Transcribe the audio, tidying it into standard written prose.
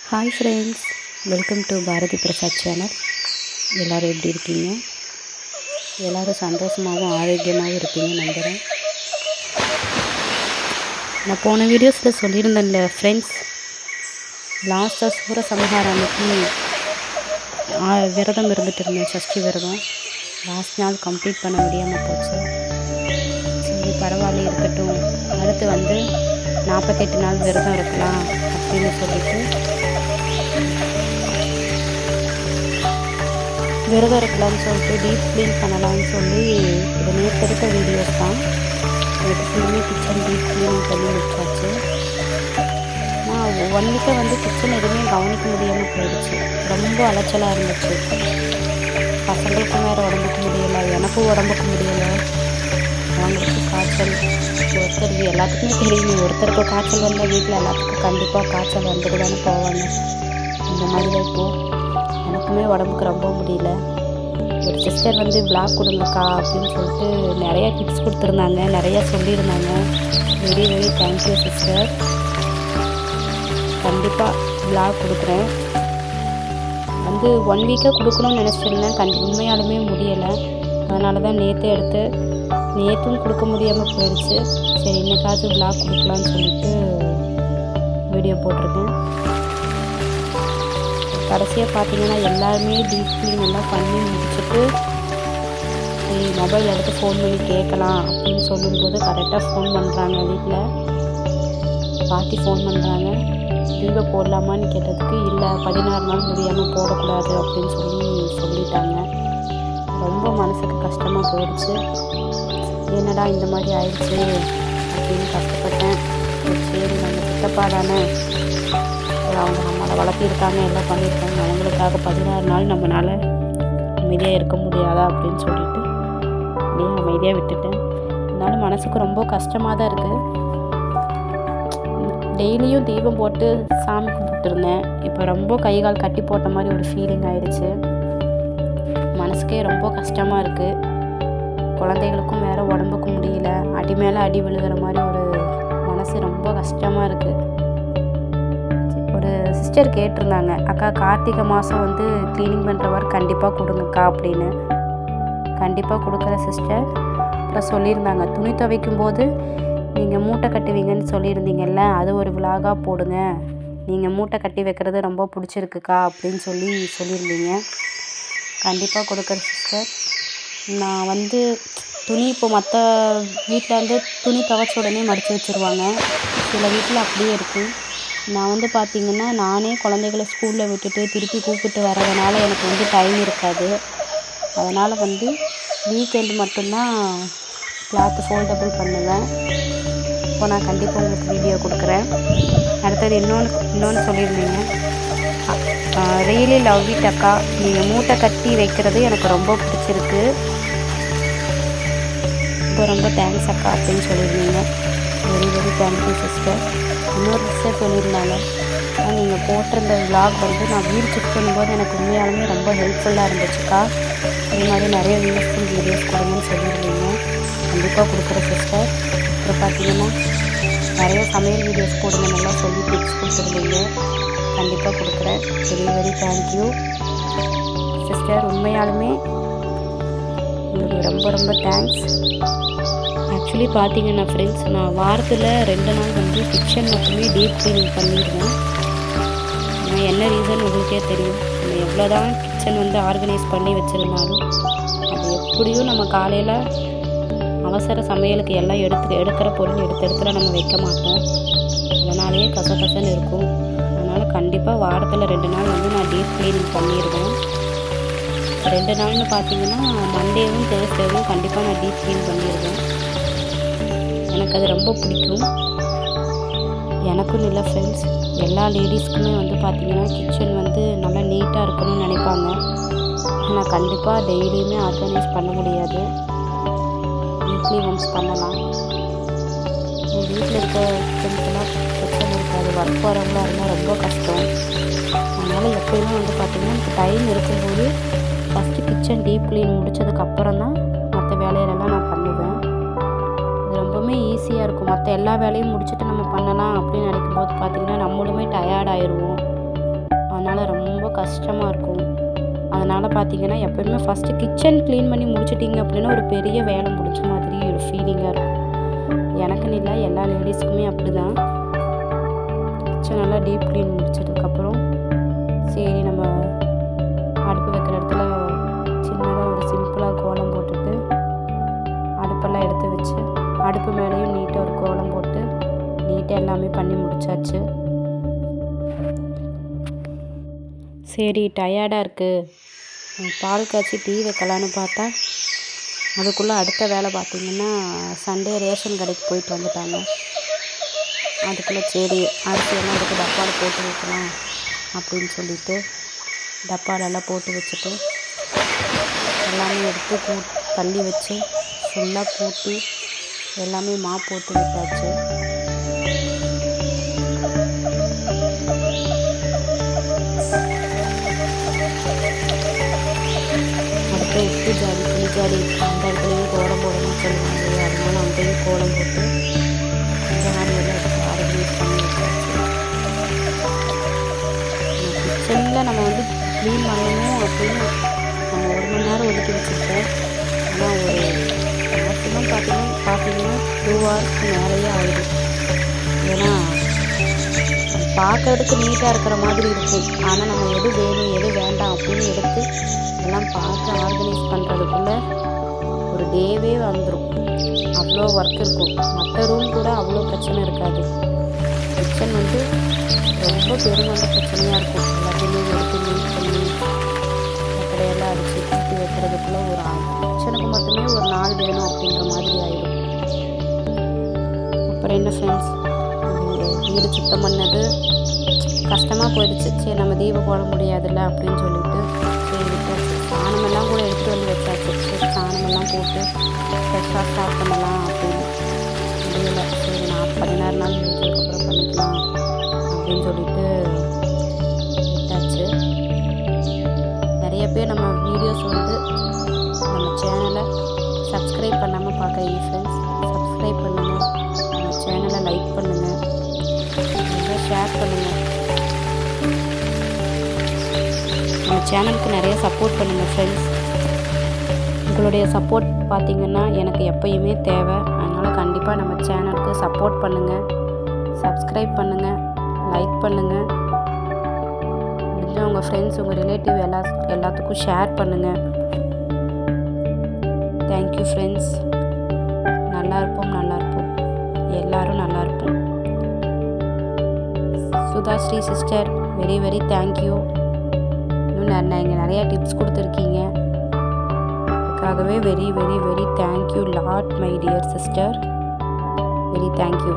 Hi friends, welcome to Bharathi Prasad channel. எல்லோரும் எப்படி இருக்கீங்க? எல்லோரும் சந்தோஷமாகவும் ஆரோக்கியமாகவும் இருப்பீங்க நம்புகிறேன். நான் போன வீடியோஸில் சொல்லியிருந்தேன்ல ஃப்ரெண்ட்ஸ், லாஸ்ட்டாக சூரசம்ஹாரம் அன்னைக்கு விரதம் இருந்துகிட்டு இருந்தேன், சஷ்டி விரதம். லாஸ்ட் நாள் கம்ப்ளீட் பண்ண முடியாமல் போச்சு. சரி பரவாயில்ல இருக்கட்டும், அடுத்து 48 நாள் விரதம் இருக்கலாம் அப்படின்னு சொல்லிட்டு விரதம் இருக்கலாம்னு சொல்லிட்டு டீப் க்ளீன் பண்ணலாம்னு சொல்லி இது நேற்று எடுத்த வீடியோஸ் தான். எனக்கு ஃபுல்லுமே கிச்சன் டீப் க்ளீனிங் பண்ணி முடிச்சாச்சு. நான் 1 வீக்காக கிச்சன் எதுவுமே கவனிக்க முடியாமல் போயிடுச்சு. ரொம்ப அலைச்சலாக இருந்துச்சு. பசங்களுக்கும் வேறு உடம்புக்கு முடியலை, எனக்கும் உடம்புக்கு முடியலை. அவங்களுக்கு காய்ச்சல், ஒருத்தருக்கு எல்லாத்துக்குமே தெரியுமே, ஒருத்தருக்கு காய்ச்சல் வந்தால் வீட்டில் எல்லாத்துக்கும் கண்டிப்பாக காய்ச்சல் வந்துட்டு தானே போவாங்க. இந்த மாதிரி தான் இப்போது எனக்குமே உடம்புக்கு ரொம்ப முடியல. ஒரு சிஸ்டர் பிளாக் கொடுங்கக்கா அப்படின்னு சொல்லிட்டு நிறையா டிப்ஸ் கொடுத்துருந்தாங்க, நிறையா சொல்லியிருந்தாங்க. Very very thank you sister. கண்டிப்பாக பிளாக் கொடுக்குறேன். 1 வீக்காக கொடுக்கணும்னு நினச்சிருந்தேன், உண்மையாலுமே முடியலை. அதனால தான் நேற்றும் கொடுக்க முடியாமல் போயிடுச்சு. சரி இன்னைக்காச்சும் பிளாக் கொடுக்கலான்னு சொல்லிட்டு வீடியோ போட்டிருக்கேன். கடைசியாக பார்த்தீங்கன்னா எல்லாருமே டீப் க்ளீன் எல்லாம் பண்ணி முடிச்சுட்டு சரி மொபைல் எடுத்து ஃபோன் பண்ணி கேட்கலாம் அப்படின்னு சொல்லும்போது கரெக்டாக ஃபோன் பண்ணுறாங்க. வீட்டில் பாட்டி ஃபோன் பண்ணுறாங்க, லீவை போடலாமான்னு கேட்டதுக்கு இல்லை 16 நாள் முடியாமல் போடக்கூடாது அப்படின்னு சொல்லிட்டாங்க. ரொம்ப மனசுக்கு கஷ்டமாக போயிடுச்சு. என்னடா இந்த மாதிரி ஆயிடுச்சு அப்படின்னு கஷ்டப்பட்டேன். சரி நம்ம சித்தப்பா தானே, அவங்க நம்மளை வளர்த்திருக்காங்க, எல்லாம் பண்ணியிருக்காங்க, அவங்களுக்காக 16 நாள் நம்மளால் அமைதியாக இருக்க முடியாதா அப்படின்னு சொல்லிட்டு அப்படியே அமைதியாக விட்டுட்டேன். இருந்தாலும் மனசுக்கு ரொம்ப கஷ்டமாக தான் இருக்குது. டெய்லியும் தீபம் போட்டு சாமி கும்பிட்டுருந்தேன். இப்போ ரொம்ப கை கால் கட்டி போட்ட மாதிரி ஒரு ஃபீலிங் ஆயிடுச்சு. மனசுக்கே ரொம்ப கஷ்டமாக இருக்குது. குழந்தைகளுக்கும் வேறு உடம்புக்கு முடியல, அடி மேலே அடி விழுகிற மாதிரி ஒரு மனசு ரொம்ப கஷ்டமாக இருக்குது. ஒரு சிஸ்டர் கேட்டிருந்தாங்க, அக்கா கார்த்திகை மாதம் க்ளீனிங் பண்ணுற ஒர்க் கண்டிப்பாக கொடுங்கக்கா அப்படின்னு. கண்டிப்பாக கொடுக்குற சிஸ்டர். அப்புறம் சொல்லியிருந்தாங்க, துணி துவைக்கும் போது நீங்கள் மூட்டை கட்டுவீங்கன்னு சொல்லியிருந்தீங்கல்ல, அது ஒரு விலாகாக போடுங்க, நீங்கள் மூட்டை கட்டி வைக்கிறது ரொம்ப பிடிச்சிருக்குக்கா அப்படின்னு சொல்லியிருந்தீங்க. கண்டிப்பாக கொடுக்குற சிஸ்டர். நான் துணி இப்போ மற்ற வீட்டில் துணி துவைச்ச உடனே மடித்து வச்சுருவாங்க, சில வீட்டில் அப்படியே இருக்குது. நான் பார்த்திங்கன்னா நானே குழந்தைகளை ஸ்கூலில் விட்டுட்டு திருப்பி கூப்பிட்டு வரதுனால எனக்கு டைம் இருக்காது. அதனால் வீக்கெண்டு மட்டும்தான் கிளாத்து ஃபோல்டபுள் பண்ணுவேன். இப்போ நான் கண்டிப்பாக உங்களுக்கு வீடியோ கொடுக்குறேன். அடுத்தது இன்னொன்று சொல்லியிருந்தீங்க, ரியலி லவ் இட் அக்கா, நீங்கள் மூட்டை கட்டி வைக்கிறது எனக்கு ரொம்ப பிடிச்சிருக்கு, ரொம்ப தேங்க்ஸ் அக்கா அப்படின்னு சொல்லியிருந்தீங்க. Very very thank you sister. இன்னொரு சிஸ்டர் சொல்லியிருந்தாங்க, நீங்கள் போட்டிருந்த விலாக் நான் வீடு செக் பண்ணும்போது எனக்கு உண்மையாலுமே ரொம்ப ஹெல்ப்ஃபுல்லாக இருந்துச்சுக்கா, அதே மாதிரி நிறைய யூஸ்ஃபுல் வீடியோஸ் கொடுங்கன்னு சொல்லியிருந்தீங்க. கண்டிப்பாக கொடுக்குற சிஸ்டர். அப்புறம் பார்த்தீங்கன்னா நிறைய சமையல் வீடியோஸ் போடுங்க நல்லா சொல்லி டிப்ஸ் கொடுத்துருந்தீங்க. கண்டிப்பாக கொடுக்குறேன். Very very thank you sister. உண்மையாலுமே உங்களுக்கு ரொம்ப ரொம்ப தேங்க்ஸ். ஆக்சுவலி பார்த்தீங்கன்னா ஃப்ரெண்ட்ஸ், நான் வாரத்தில் 2 நாள் கிச்சன் மட்டுமே டீப் க்ளீனிங் பண்ணிடுவேன். நான் என்ன ரீசன் உங்களுக்கே தெரியும். நம்ம எவ்வளோ தான் கிச்சன் ஆர்கனைஸ் பண்ணி வச்சுருந்தாலும் அது எப்படியும் நம்ம காலையில் அவசர சமையலுக்கு எல்லாம் எடுக்கிற பொருள் எடுத்துல நம்ம வைக்க மாட்டோம். அதனாலேயே கசகசன்னு இருக்கும். அதனால் கண்டிப்பாக வாரத்தில் 2 நாள் நான் டீப் க்ளீனிங் பண்ணிடுவேன். 2 நாள்னு பார்த்தீங்கன்னா மண்டேவும் தேர்ஸ்டேவும் கண்டிப்பாக நான் டீப் க்ளீன் பண்ணிடுவேன். எனக்கு அது ரொம்ப பிடிக்கும். எனக்கும் இல்லை ஃப்ரெண்ட்ஸ், எல்லா லேடிஸ்க்குமே பார்த்தீங்கன்னா கிச்சன் நல்லா நீட்டாக இருக்கணும்னு நினைப்பாங்க. ஆனால் கண்டிப்பாக டெய்லியுமே ஆர்கனைஸ் பண்ண முடியாது. வீக்லி ஒன்ஸ் பண்ணலாம். வீட்டில் இருக்க கிச்சனுக்கெல்லாம் பிரச்சனை இருக்காது, ஒர்க் போகிறவங்களாக இருந்தால் ரொம்ப கஷ்டம். அதனால் எப்போயுமே பார்த்தீங்கன்னா எனக்கு டைம் இருக்கும்போது ஃபஸ்ட்டு கிச்சன் டீப் க்ளீன் முடித்ததுக்கப்புறம் தான் மற்ற வேலையிலலாம் நான் பண்ணுவேன். இது ரொம்பவுமே ஈஸியாக இருக்கும். மற்ற எல்லா வேலையும் முடிச்சுட்டு நம்ம பண்ணலாம் அப்படின்னு நினைக்கும் போது பார்த்திங்கன்னா நம்மளுமே டயர்ட் ஆயிடுவோம். கஷ்டமாக இருக்கும். அதனால் பார்த்திங்கன்னா எப்போயுமே ஃபஸ்ட்டு கிச்சன் க்ளீன் பண்ணி முடிச்சிட்டிங்க அப்படின்னா ஒரு பெரிய வேலை முடிச்ச மாதிரி ஒரு ஃபீலிங்காக இருக்கும். எனக்குன்னு இல்லை, எல்லா லேடிஸ்க்குமே அப்படி தான். கிச்சன் நல்லா டீப் க்ளீன் முடிச்சதுக்கப்புறம் சரி நம்ம அடுப்பு வைக்கிற இடத்துல சின்னதாக ஒரு சிம்பிளாக கோலம் போட்டுட்டு அடுப்பெல்லாம் எடுத்து வச்சு அடுப்பு மேலேயும் நீட்டாக ஒரு கோலம் போட்டு நீட்டாக எல்லாமே பண்ணி முடிச்சாச்சு. சரி டயர்டாக இருக்குது, பால் காய்ச்சி டீ வைக்கலான்னு பார்த்தா அதுக்குள்ளே அடுத்த வேலை பார்த்திங்கன்னா சண்டே ரேஷன் கடைக்கு போயிட்டு வந்துட்டாங்க. அதுக்குள்ளே சரி அரிசியெல்லாம் அதுக்கு டப்பாவில் போட்டு வைக்கலாம் அப்படின்னு சொல்லிட்டு டப்பாலெல்லாம் போட்டு வச்சுட்டு எல்லாமே எடுத்து தள்ளி வச்சு ஃபுல்லாக கூட்டி எல்லாமே போட்டு விட்டாச்சு. அடுத்து உப்பு ஜாடி துணி ஜாடி அந்த இடத்துலையும் கோலம் போடணும்னு சொல்லுவாங்க இல்லையா, அதனால அங்கேயும் கோலம் போட்டு ஜாடியெல்லாம் எடுத்து ஆர்கனைஸ் பண்ணி வச்சாச்சு. கிச்சனில் நம்ம க்ளீன் பண்ணணும் அப்படின்னு நம்ம 1 மணி நேரம் ஒதுக்கி வச்சுருக்கோம். ஆனால் ஒரு மேக்ஸிமம் பார்த்தீங்கன்னா 2 hours மேலேயே ஆகிடும். ஏன்னா பார்க்கறதுக்கு நீட்டாக இருக்கிற மாதிரி இருக்கும், ஆனால் நம்ம எது வேணும் எது வேண்டாம் அப்படின்னு எடுத்து எல்லாம் பார்த்து ஆர்கனைஸ் பண்ணுறதுக்குள்ளே ஒரு டேவே வந்துடும். அவ்வளோ ஒர்க் இருக்கும். மற்ற ரூம் கூட அவ்வளோ பிரச்சனை இருக்காது. கிச்சன் ரொம்ப பெருமந்த பிரச்சனையாக இருக்கும். எல்லாத்தையுமே எடுத்து யூஸ் பண்ணி கடையெல்லாம் அடித்து கூட்டி வைக்கிறதுக்குள்ளே ஒரு கிச்சனுக்கு மட்டுமே ஒரு நாள் வேணும் அப்படின்ற மாதிரி ஆகிடும். அப்புறம் என்ன ஃப்ரெண்ட்ஸ், வீடு சுத்தம் பண்ணது கஷ்டமாக போயிடுச்சு. சரி நம்ம தீபம் போட முடியாதுல்ல அப்படின்னு சொல்லிட்டு சரி விட்டாச்சு. சாணமெல்லாம் கூட எடுத்துகிட்டு வந்து வச்சாச்சு. சரி சாணமெல்லாம் போட்டு ஃப்ரெஷ்ஷாக ஸ்டார்ட் பண்ணலாம் அப்படின்னு முடியலை. சரி 40 நாள் முடிச்சதுக்கப்புறம் பண்ணிக்கலாம் அப்படின்னு சொல்லிட்டு விட்டாச்சு. நிறைய பேர் நம்ம வீடியோஸ் நம்ம சேனலை சப்ஸ்கிரைப் பண்ணாமல் பார்க்குறீங்க ஃப்ரெண்ட்ஸ். சப்ஸ்கிரைப் பண்ணுங்கள், நம்ம சேனலை லைக் பண்ணுங்கள், ஷேர் பண்ணுங்கள். நம்ம சேனலுக்கு நிறைய சப்போர்ட் பண்ணுங்கள் ஃப்ரெண்ட்ஸ். உங்களுடைய சப்போர்ட் பார்த்திங்கன்னா எனக்கு எப்போயுமே தேவை. அதனால் கண்டிப்பாக நம்ம சேனலுக்கு சப்போர்ட் பண்ணுங்கள், சப்ஸ்கிரைப் பண்ணுங்கள், லைக் பண்ணுங்கள். முடிஞ்சால் உங்கள் ஃப்ரெண்ட்ஸ் உங்கள் ரிலேட்டிவ் எல்லாத்துக்கும் ஷேர் பண்ணுங்கள். Thank you friends. நல்லா இருப்போம், எல்லோரும் நல்லா இருப்போம். Sudhasri sister very very thank you. இன்னும் நீங்கள் நிறையா டிப்ஸ் கொடுத்துருக்கீங்க, அதுக்காகவே very very very thank you lot my dear sister. Very thank you.